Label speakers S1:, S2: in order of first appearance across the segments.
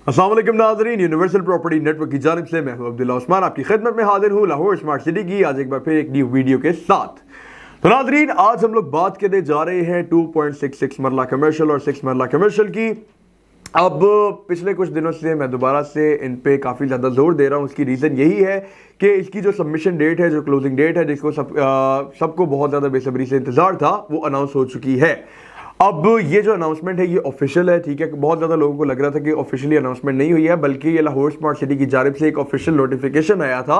S1: अस्सलाम वालेकुम नाज़रीन, यूनिवर्सल प्रॉपर्टी नेटवर्क की जानिब से मैं हूं अब्दुल्ला उस्मान आपकी खिदमत में हाजिर हूं लाहौर स्मार्ट सिटी की आज एक बार फिर एक न्यू वीडियो के साथ। तो नाज़रीन, आज हम लोग बात करने जा रहे हैं 2.66 मरला कमर्शियल और 6 मरला कमर्शियल की। अब पिछले कुछ दिनों से मैं दोबारा से इन पे काफ़ी ज़्यादा जोर दे रहा हूँ। उसकी रीज़न यही है कि इसकी जो सबमिशन डेट है, जो क्लोजिंग डेट है, जिसको सबको बहुत ज़्यादा बेसब्री से इंतज़ार था, वो अनाउंस हो चुकी है। अब ये जो अनाउंसमेंट है ये ऑफिशियल है, ठीक है। बहुत ज़्यादा लोगों को लग रहा था कि ऑफिशियली अनाउंसमेंट नहीं हुई है, बल्कि ये लाहौर स्मार्ट सिटी की जानिब से एक ऑफिशियल नोटिफिकेशन आया था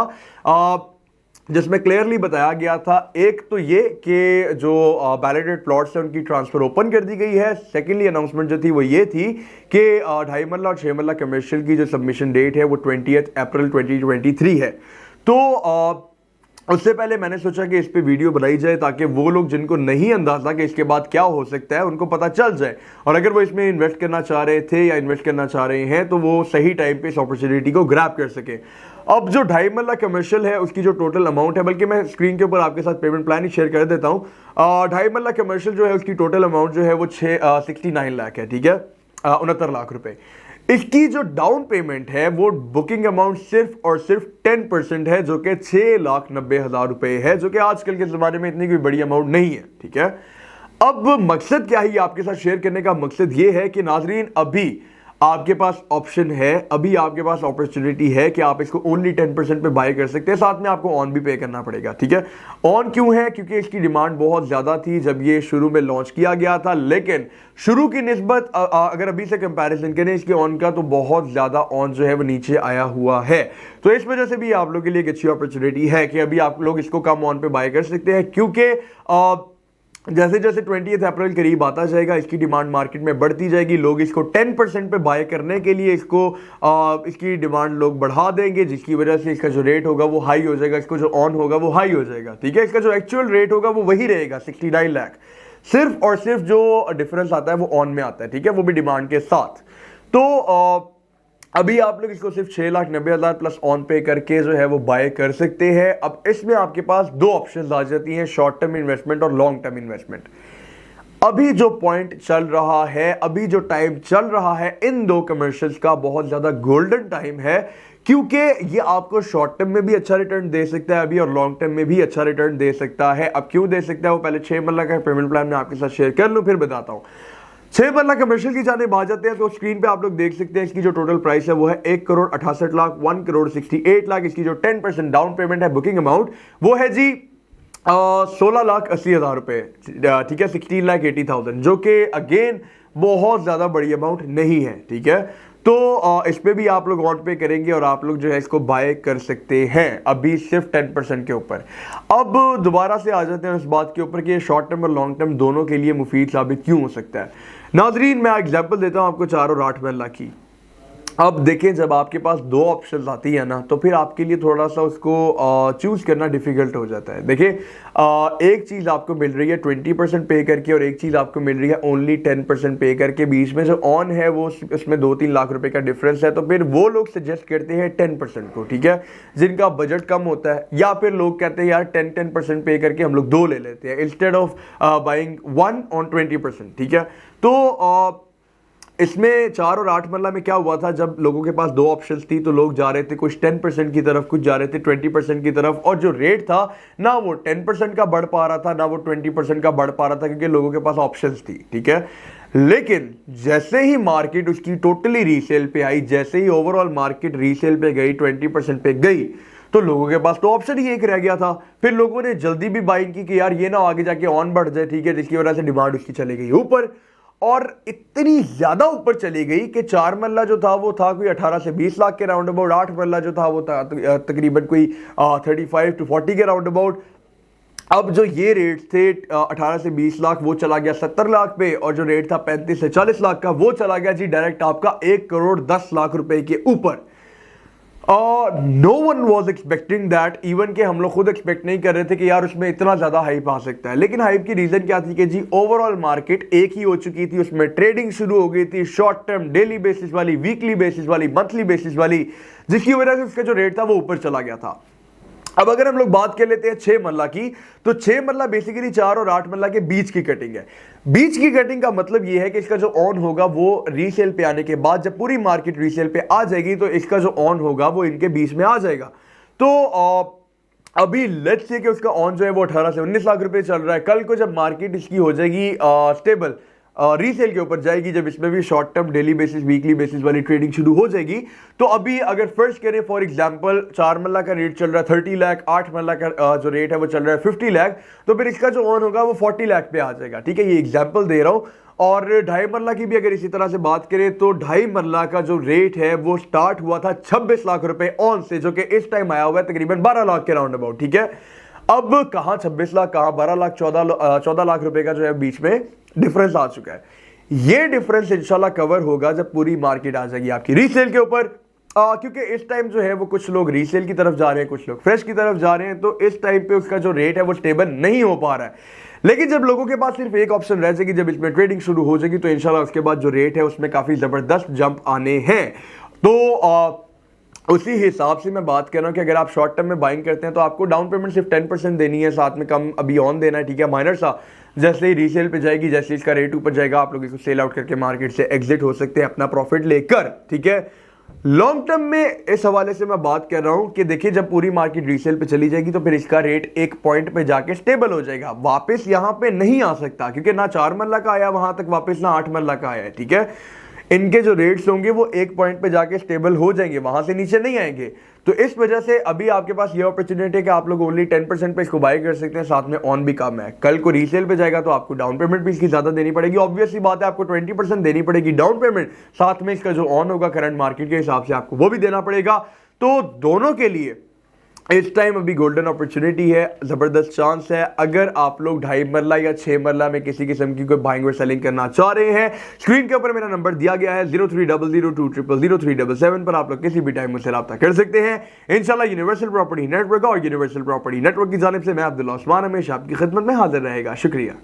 S1: जिसमें क्लियरली बताया गया था, एक तो ये कि जो बैलेटेड प्लॉट्स हैं उनकी ट्रांसफर ओपन कर दी गई है। सेकेंडली अनाउंसमेंट जो थी वो ये थी कि 2.5 मरला और 6 मरला कमर्शियल की जो सबमिशन डेट है वो 20 अप्रैल 2023 है। तो उससे पहले मैंने सोचा कि इस पे वीडियो बनाई जाए ताकि वो लोग जिनको नहीं अंदाजा कि इसके बाद क्या हो सकता है उनको पता चल जाए, और अगर वो इसमें इन्वेस्ट करना चाह रहे थे या इन्वेस्ट करना चाह रहे हैं तो वो सही टाइम पे इस अपॉर्चुनिटी को ग्रैब कर सके। अब जो 2.5 मरला कमर्शियल है उसकी जो टोटल अमाउंट है, बल्कि मैं स्क्रीन के ऊपर आपके साथ पेमेंट प्लान ही शेयर कर देता हूँ। 2.5 मरला कमर्शियल जो है उसकी टोटल अमाउंट जो है वो 69 लाख है, ठीक है, 69 लाख रुपए। इसकी जो डाउन पेमेंट है वो बुकिंग अमाउंट सिर्फ और सिर्फ 10% है, जो कि 6,90,000 रुपए है, जो कि आजकल के जमाने में इतनी कोई बड़ी अमाउंट नहीं है, ठीक है। अब मकसद क्या है, आपके साथ शेयर करने का मकसद ये है कि नाजरीन, अभी आपके पास ऑप्शन है, अभी आपके पास अपॉर्चुनिटी है कि आप इसको ओनली 10% पे बाय कर सकते हैं, साथ में आपको ऑन भी पे करना पड़ेगा, ठीक है। ऑन क्यों है? क्योंकि इसकी डिमांड बहुत ज्यादा थी जब ये शुरू में लॉन्च किया गया था, लेकिन शुरू की निस्बत अगर अभी से कंपैरिजन करें इसके ऑन का, तो बहुत ज्यादा ऑन जो है वो नीचे आया हुआ है। तो इस वजह से भी आप लोगों के लिए एक अच्छी अपॉर्चुनिटी है कि अभी आप लोग इसको कम ऑन पे बाय कर सकते हैं, क्योंकि जैसे जैसे 20 अप्रैल करीब आता जाएगा इसकी डिमांड मार्केट में बढ़ती जाएगी। लोग इसको 10% पे बाय करने के लिए इसकी डिमांड लोग बढ़ा देंगे, जिसकी वजह से इसका जो रेट होगा वो हाई हो जाएगा, इसको जो ऑन होगा वो हाई हो जाएगा, ठीक है। इसका जो एक्चुअल रेट होगा वो वही रहेगा, 69 लाख। सिर्फ और सिर्फ जो डिफरेंस आता है वो ऑन में आता है, ठीक है, वो भी डिमांड के साथ। तो अभी आप लोग इसको सिर्फ 6,90,000 प्लस ऑन पे करके जो है वो बाय कर सकते हैं। अब इसमें आपके पास दो ऑप्शंस आ जाती हैं, शॉर्ट टर्म इन्वेस्टमेंट और लॉन्ग टर्म इन्वेस्टमेंट। अभी जो पॉइंट चल रहा है, अभी जो टाइम चल रहा है, इन दो कमर्शियल्स का बहुत ज्यादा गोल्डन टाइम है, क्योंकि ये आपको शॉर्ट टर्म में भी अच्छा रिटर्न दे सकता है अभी, और लॉन्ग टर्म में भी अच्छा रिटर्न दे सकता है। अब क्यों दे सकता है वो पहले 6 मरला का पेमेंट प्लान में आपके साथ शेयर कर लूं, फिर बताता हूं। 6 मरला कमर्शियल की जाने आ जाते हैं तो स्क्रीन पे आप लोग देख सकते हैं इसकी जो टोटल प्राइस है वो है 1,68,00,000, 1,68,00,000। इसकी जो 10% डाउन पेमेंट है बुकिंग अमाउंट वो है जी 16,80,000 रुपए, ठीक है, 16,80,000, जो कि अगेन बहुत ज्यादा बड़ी अमाउंट नहीं है, ठीक है। तो इस पे भी आप लोग ऑन पे करेंगे और आप लोग जो है इसको बाय कर सकते हैं अभी सिर्फ 10% के ऊपर। अब दोबारा से आ जाते हैं इस बात के ऊपर कि शॉर्ट टर्म और लॉन्ग टर्म दोनों के लिए मुफीद साबित क्यों हो सकता है। नाजरीन, मैं एग्जांपल देता हूं आपको 4 और 8 मरला की। अब देखें, जब आपके पास दो ऑप्शंस आती है ना, तो फिर आपके लिए थोड़ा सा उसको चूज करना डिफिकल्ट हो जाता है। देखिए, एक चीज आपको मिल रही है 20% पे करके, और एक चीज आपको मिल रही है ओनली 10% पे करके। बीच में जो ऑन है वो उसमें 2-3 लाख रुपए का डिफरेंस है। तो फिर वो लोग सजेस्ट करते हैं 10% को, ठीक है, जिनका बजट कम होता है, या फिर लोग कहते हैं यार 10% पे करके हम लोग 2 ले लेते हैं इंस्टेड ऑफ बाइंग 1 ऑन 20%, ठीक है। तो इसमें 4 और 8 मरला में क्या हुआ था, जब लोगों के पास दो ऑप्शंस थी तो लोग जा रहे थे कुछ 10% की तरफ, कुछ जा रहे थे 20% की तरफ, और जो रेट था ना वो 10% का बढ़ पा रहा था ना वो 20% का बढ़ पा रहा था, क्योंकि लोगों के पास ऑप्शंस थी, ठीक है। लेकिन जैसे ही मार्केट उसकी टोटली रीसेल पे आई, जैसे ही ओवरऑल मार्केट रीसेल पे गई, 20% पे गई, तो लोगों के पास तो ऑप्शन ही एक रह गया था। फिर लोगों ने जल्दी भी बाइंग की कि यार ये ना आगे जाके ऑन बढ़ जाए, ठीक है, जिसकी वजह से डिमांड उसकी चली गई ऊपर, और इतनी ज्यादा ऊपर चली गई कि 4 मरला जो था वो था कोई 18 से 20 लाख के राउंड अबाउट, 8 मरला जो था वो था तकरीबन कोई 35 to 40 के राउंड अबाउट। अब जो ये रेट थे 18 से 20 लाख वो चला गया 70 लाख पे, और जो रेट था 35 से 40 लाख का वो चला गया जी डायरेक्ट आपका 1,10,00,000 रुपए के ऊपर। No one was expecting that, even के हम लोग खुद एक्सपेक्ट नहीं कर रहे थे कि यार उसमें इतना ज्यादा हाइप आ सकता है। लेकिन हाइप की रीजन क्या थी कि जी ओवरऑल मार्केट एक ही हो चुकी थी, उसमें ट्रेडिंग शुरू हो गई थी, शॉर्ट टर्म डेली बेसिस वाली, वीकली बेसिस वाली, मंथली बेसिस वाली, जिसकी वजह से उसका जो रेट था वो ऊपर चला गया था। अब अगर हम लोग बात कर लेते हैं 6 मरला की, तो 6 मरला बेसिकली 4 और 8 मरला के बीच की कटिंग है। बीच की कटिंग का मतलब यह है कि इसका जो ऑन होगा वो रीसेल पे आने के बाद, जब पूरी मार्केट रीसेल पे आ जाएगी तो इसका जो ऑन होगा वो इनके बीच में आ जाएगा। तो अभी लेट्स से कि उसका ऑन जो है वो 18 से 19 लाख रुपए चल रहा है। कल को जब मार्केट इसकी हो जाएगी स्टेबल, रीसेल के ऊपर जाएगी, जब इसमें भी short term daily basis weekly basis वाली ट्रेडिंग शुरू हो जाएगी, तो अभी अगर फर्स्ट करें फॉर एग्जांपल 4 मरला का रेट चल रहा है 30 लाख, 8 मरला का जो रेट है वो चल रहा है 50 लाख, तो फिर इसका जो ऑन होगा वो 40 लाख पे आ जाएगा। ठीक है, ये एग्जांपल दे रहा हूं। और 2.5 मरला की भी अगर इसी तरह से बात करें तो 2.5 मरला का जो रेट है वो स्टार्ट हुआ था 26 लाख रुपए ऑन से, जो कि इस टाइम आया हुआ है तकरीबन 12 लाख के राउंड अबाउट। ठीक है, अब कहां 26 लाख, कहां 12 लाख, 14 लाख रुपए का जो है बीच में डिफरेंस आ चुका है। ये डिफरेंस इंशाल्लाह कवर होगा जब पूरी मार्केट आ जाएगी आपकी रीसेल के ऊपर, क्योंकि इस टाइम जो है वो कुछ लोग रीसेल की तरफ जा रहे हैं, कुछ लोग फ्रेश की तरफ जा रहे हैं, तो इस टाइम पे उसका जो रेट है वो स्टेबल नहीं हो पा रहा है। लेकिन जब लोगों के पास सिर्फ एक ऑप्शन रह जाएगी, जब इसमें ट्रेडिंग शुरू हो जाएगी, तो इंशाल्लाह उसके बाद जो रेट है उसमें काफी जबरदस्त जंप आने हैं। तो उसी हिसाब से मैं बात कर रहा हूं कि अगर आप शॉर्ट टर्म में बाइंग करते हैं तो आपको डाउन पेमेंट सिर्फ 10% देनी है, साथ में कम अभी ऑन देना है। ठीक है, माइनर सा, जैसे ही रीसेल पे जाएगी, जैसे इसका रेट ऊपर जाएगा, आप लोग इसको सेल आउट करके मार्केट से एग्जिट हो सकते हैं अपना प्रॉफिट लेकर। ठीक है, लॉन्ग टर्म में इस हवाले से मैं बात कर रहा हूं कि देखिए जब पूरी मार्केट रीसेल पे चली जाएगी तो फिर इसका रेट एक पॉइंट पे जाके स्टेबल हो जाएगा, वापस यहां पे नहीं आ सकता, क्योंकि ना 4 मरला का आया वहां तक वापस, ना 8 मरला का आया है। ठीक है, इनके जो रेट्स होंगे वो एक पॉइंट पे जाके स्टेबल हो जाएंगे, वहां से नीचे नहीं आएंगे। तो इस वजह से अभी आपके पास ये अपॉर्चुनिटी है कि आप लोग ओनली 10% पे इसको बाय कर सकते हैं, साथ में ऑन भी कम है। कल को रीसेल पे जाएगा तो आपको डाउन पेमेंट भी इसकी ज्यादा देनी पड़ेगी, ऑब्वियसली बात है, आपको 20% देनी पड़ेगी डाउन पेमेंट, साथ में इसका जो ऑन होगा करंट मार्केट के हिसाब से आपको वो भी देना पड़ेगा। तो दोनों के लिए इस टाइम अभी गोल्डन अपॉर्चुनिटी है, जबरदस्त चांस है। अगर आप लोग 2.5 मरला या 6 मरला में किसी किस्म की कोई बाइंग और सेलिंग करना चाह रहे हैं, स्क्रीन के ऊपर मेरा नंबर दिया गया है 030020000377 पर आप लोग किसी भी टाइम मुझसे राब्ता कर सकते हैं। इंशाल्लाह यूनिवर्सल प्रॉपर्टी नेटवर्क और यूनिवर्सल प्रॉपर्टी नेटवर्क की जानिब से मैं अब्दुल्ला उस्मान हमेशा आपकी खिदमत में हाजिर रहेगा। शुक्रिया।